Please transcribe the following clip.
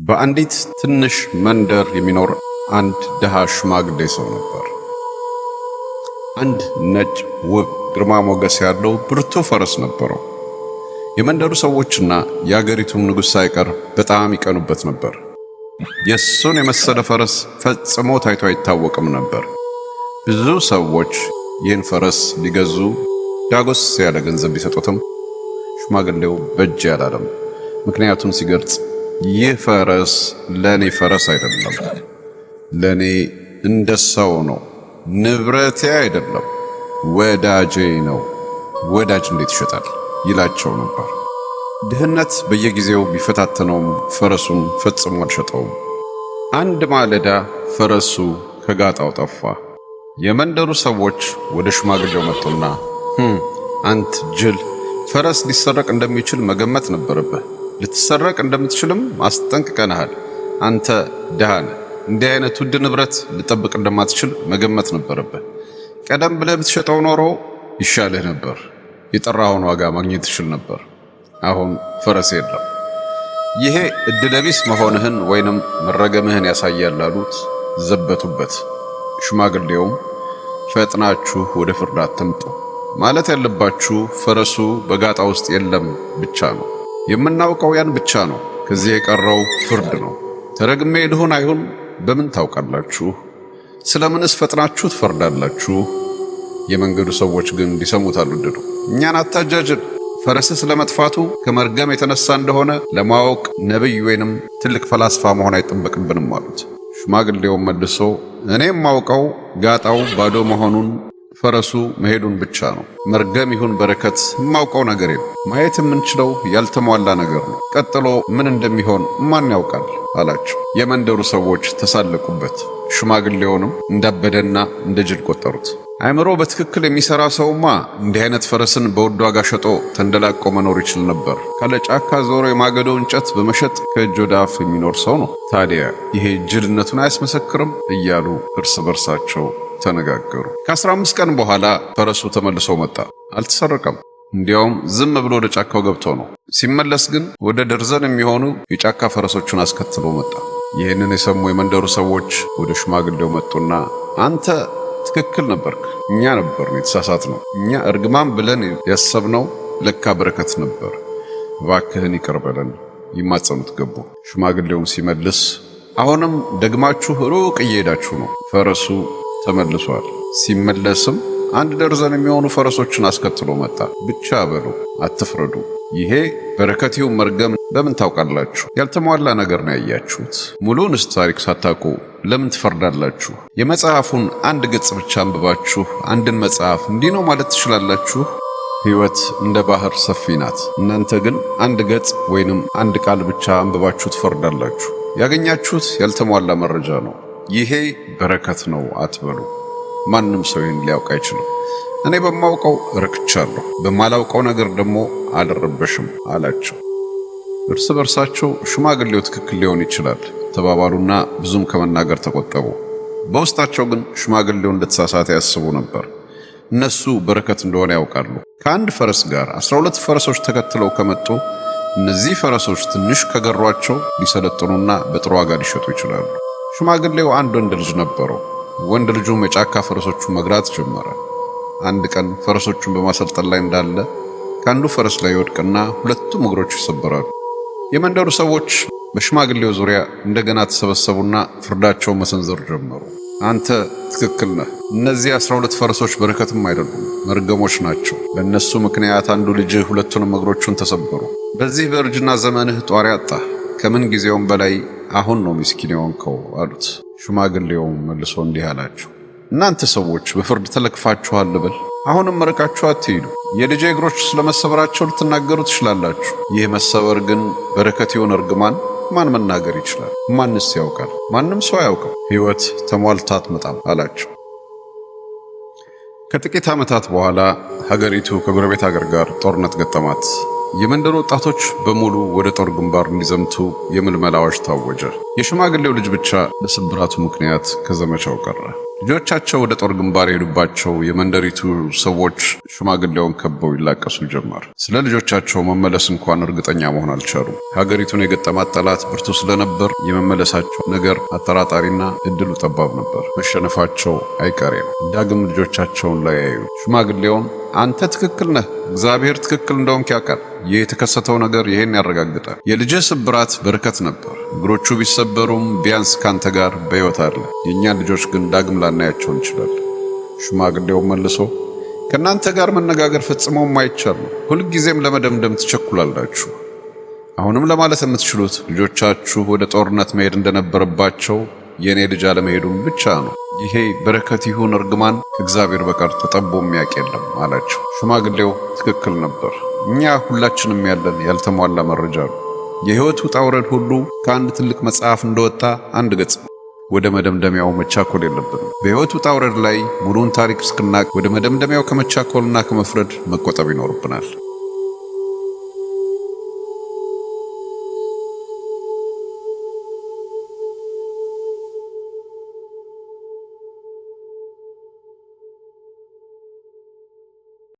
በአንዲት ትንሽ መንደር የሚኖር አንድ ድሃ ሽማግሌ ሰው ነበር። አንድ ነጭ ውብ ግርማ ሞገስ ያለው ብርቱ ፈረስ ነበረው። የመንደሩ ሰዎችና የአገሪቱም ንጉሥ ሳይቀር በጣም ይቀኑበት ነበር። የእሱን የመሰለ ፈረስ ፈጽሞ ታይቶ አይታወቅም ነበር። ብዙ ሰዎች ይህን ፈረስ ሊገዙ ዳጎስ ያለ ገንዘብ ቢሰጡትም ሽማግሌው በእጅ ያላለም። ምክንያቱም ሲገልጽ ይህ ፈረስ ለኔ ፈረስ አይደለም፣ ለኔ እንደ ሰው ነው፣ ንብረቴ አይደለም፣ ወዳጄ ነው። ወዳጅ እንዴት ይሸጣል ይላቸው ነበር። ድህነት በየጊዜው ቢፈታተነውም ፈረሱን ፈጽሞ አልሸጠውም። አንድ ማለዳ ፈረሱ ከጋጣው ጠፋ። የመንደሩ ሰዎች ወደ ሽማግሌው መጡና አንተ ጅል፣ ፈረስ ሊሰረቅ እንደሚችል መገመት ነበረብህ። ልትሰረቅ እንደምትችልም አስጠንቅቀናል። አንተ ድሃ ነህ። እንዲህ አይነት ውድ ንብረት ልጠብቅ እንደማትችል መገመት ነበረብህ። ቀደም ብለህ ብትሸጠው ኖሮ ይሻልህ ነበር። የጠራኸውን ዋጋ ማግኘት ትችል ነበር። አሁን ፈረስ የለም። ይሄ እድለቢስ መሆንህን ወይንም መረገምህን ያሳያል አሉት። ዘበቱበት። ሽማግሌውም ፈጥናችሁ ወደ ፍርድ አትምጡ፣ ማለት ያለባችሁ ፈረሱ በጋጣ ውስጥ የለም ብቻ ነው። የምናውቀው ያን ብቻ ነው። ከዚህ የቀረው ፍርድ ነው። ተረግሜ ልሁን አይሁን በምን ታውቃላችሁ? ስለምንስ ፈጥናችሁ ትፈርዳላችሁ? የመንገዱ ሰዎች ግን ሊሰሙት አልወደዱ። እኛን አታጃጅል፣ ፈረስህ ስለመጥፋቱ ከመርገም የተነሳ እንደሆነ ለማወቅ ነቢይ ወይንም ትልቅ ፈላስፋ መሆን አይጠበቅብንም አሉት። ሽማግሌውም መልሶ እኔም ማውቀው ጋጣው ባዶ መሆኑን፣ ፈረሱ መሄዱን ብቻ ነው። መርገም ይሁን በረከት የማውቀው ነገር የለም። ማየት የምንችለው ያልተሟላ ነገር ነው። ቀጥሎ ምን እንደሚሆን ማን ያውቃል አላቸው። የመንደሩ ሰዎች ተሳለቁበት። ሽማግሌውንም እንዳበደና እንደ ጅል ቆጠሩት። አእምሮ በትክክል የሚሰራ ሰውማ እንዲህ አይነት ፈረስን በውድ ዋጋ ሸጦ ተንደላቆ መኖር ይችል ነበር። ካለ ጫካ ዞሮ የማገዶ እንጨት በመሸጥ ከእጅ ወደ አፍ የሚኖር ሰው ነው። ታዲያ ይሄ ጅልነቱን አያስመሰክርም እያሉ እርስ በርሳቸው ተነጋገሩ። ከ15 ቀን በኋላ ፈረሱ ተመልሶ መጣ። አልተሰረቀም። እንዲያውም ዝም ብሎ ወደ ጫካው ገብቶ ነው። ሲመለስ ግን ወደ ደርዘን የሚሆኑ የጫካ ፈረሶቹን አስከትሎ መጣ። ይህንን የሰሙ የመንደሩ ሰዎች ወደ ሽማግሌው መጡና አንተ ትክክል ነበርክ፣ እኛ ነበርን የተሳሳትነው። እኛ እርግማን ብለን ያሰብነው ለካ በረከት ነበር። እባክህን ይቅር በለን ይማጸኑት ገቡ። ሽማግሌውም ሲመልስ አሁንም ደግማችሁ ሩቅ እየሄዳችሁ ነው። ፈረሱ ተመልሷል። ሲመለስም 1 ደርዘን የሚሆኑ ፈረሶችን አስከትሎ መጣ። ብቻ በሉ አትፍረዱ። ይሄ በረከት ይሁን መርገም በምን ታውቃላችሁ? ያልተሟላ ነገር ነው ያያችሁት። ሙሉንስ ታሪክ ሳታውቁ ለምን ትፈርዳላችሁ? የመጽሐፉን 1 ገጽ ብቻ አንብባችሁ አንድን መጽሐፍ እንዲህ ነው ማለት ትችላላችሁ? ሕይወት እንደ ባህር ሰፊ ናት። እናንተ ግን 1 ገጽ ወይንም 1 ቃል ብቻ አንብባችሁ ትፈርዳላችሁ። ያገኛችሁት ያልተሟላ መረጃ ነው። ይሄ በረከት ነው አትበሉ። ማንም ሰው ይህን ሊያውቅ አይችልም። እኔ በማውቀው ረክቻለሁ፣ በማላውቀው ነገር ደግሞ አልረበሽም አላቸው። እርስ በርሳቸው ሽማግሌው ትክክል ሊሆን ይችላል ተባባሉና ብዙም ከመናገር ተቆጠቡ። በውስጣቸው ግን ሽማግሌው እንደተሳሳተ ያስቡ ነበር። እነሱ በረከት እንደሆነ ያውቃሉ። ከአንድ ፈረስ ጋር 12 ፈረሶች ተከትለው ከመጡ እነዚህ ፈረሶች ትንሽ ከገሯቸው ሊሰለጥኑና በጥሩ ዋጋ ሊሸጡ ይችላሉ። ሽማግሌው አንድ ወንድ ልጅ ነበረው። ወንድ ልጁም የጫካ ፈረሶቹን መግራት ጀመረ። አንድ ቀን ፈረሶቹን በማሰልጠን ላይ እንዳለ ከአንዱ ፈረስ ላይ ይወድቅና 2ቱም እግሮቹ ይሰበራሉ። የመንደሩ ሰዎች በሽማግሌው ዙሪያ እንደገና ተሰበሰቡና ፍርዳቸውን መሰንዘር ጀመሩ። አንተ ትክክል ነህ። እነዚህ 12 ፈረሶች በረከትም አይደሉም፣ መርገሞች ናቸው። በእነሱ ምክንያት አንዱ ልጅህ 2ቱንም እግሮቹን ተሰበሩ። በዚህ በእርጅና ዘመንህ ጧሪ አጣህ። ከምን ጊዜውም በላይ አሁን ነው ምስኪን የሆንከው አሉት። ሽማግሌውም መልሶ እንዲህ አላቸው፣ እናንተ ሰዎች በፍርድ ተለክፋችኋል ልበል? አሁንም መርቃችሁ አትሂዱ። የልጄ እግሮች ስለመሰበራቸው ልትናገሩ ትችላላችሁ። ይህ መሰበር ግን በረከት ይሁን እርግማን ማን መናገር ይችላል? ማንስ ያውቃል? ማንም ሰው አያውቅም። ሕይወት ተሟልታ አትመጣም አላቸው። ከጥቂት ዓመታት በኋላ ሀገሪቱ ከጎረቤት ሀገር ጋር ጦርነት ገጠማት። የመንደሩ ወጣቶች በሙሉ ወደ ጦር ግንባር እንዲዘምቱ የምልመላ አዋጅ ታወጀ። የሽማግሌው ልጅ ብቻ በስብራቱ ምክንያት ከዘመቻው ቀረ። ልጆቻቸው ወደ ጦር ግንባር የሄዱባቸው የመንደሪቱ ሰዎች ሽማግሌውን ከበው ይላቀሱ ጀመር። ስለ ልጆቻቸው መመለስ እንኳን እርግጠኛ መሆን አልቻሉም። ሀገሪቱን የገጠማት ጠላት ብርቱ ስለነበር የመመለሳቸው ነገር አጠራጣሪና እድሉ ጠባብ ነበር። መሸነፋቸው አይቀሬ ነው። ዳግም ልጆቻቸውን ላይ ያዩ ሽማግሌውን አንተ ትክክል ነህ፣ እግዚአብሔር ትክክል እንደሆንክ ያውቃል። ይህ የተከሰተው ነገር ይሄን ያረጋግጣል። የልጅህ ስብራት በረከት ነበር። እግሮቹ ቢሰበሩም ቢያንስ ካንተ ጋር በሕይወት አለ። የእኛን ልጆች ግን ዳግም ላናያቸው እንችላለን። ሽማግሌው መልሶ ከእናንተ ጋር መነጋገር ፈጽሞም አይቻልም። ሁልጊዜም ለመደምደም ትቸኩላላችሁ። አሁንም ለማለት የምትችሉት ልጆቻችሁ ወደ ጦርነት መሄድ እንደነበረባቸው የእኔ ልጅ አለመሄዱን ብቻ ነው። ይሄ በረከት ይሁን እርግማን ከእግዚአብሔር በቀር ተጠቦ የሚያውቅ የለም አላቸው። ሽማግሌው ትክክል ነበር። እኛ ሁላችንም ያለን ያልተሟላ መረጃ ነው። የሕይወት ውጣ ውረድ ሁሉ ከአንድ ትልቅ መጽሐፍ እንደወጣ አንድ ገጽ ነው። ወደ መደምደሚያው መቻኮል የለብንም። በሕይወት ውጣ ውረድ ላይ ሙሉውን ታሪክ እስክናቅ ወደ መደምደሚያው ከመቻኮልና ከመፍረድ መቆጠብ ይኖርብናል።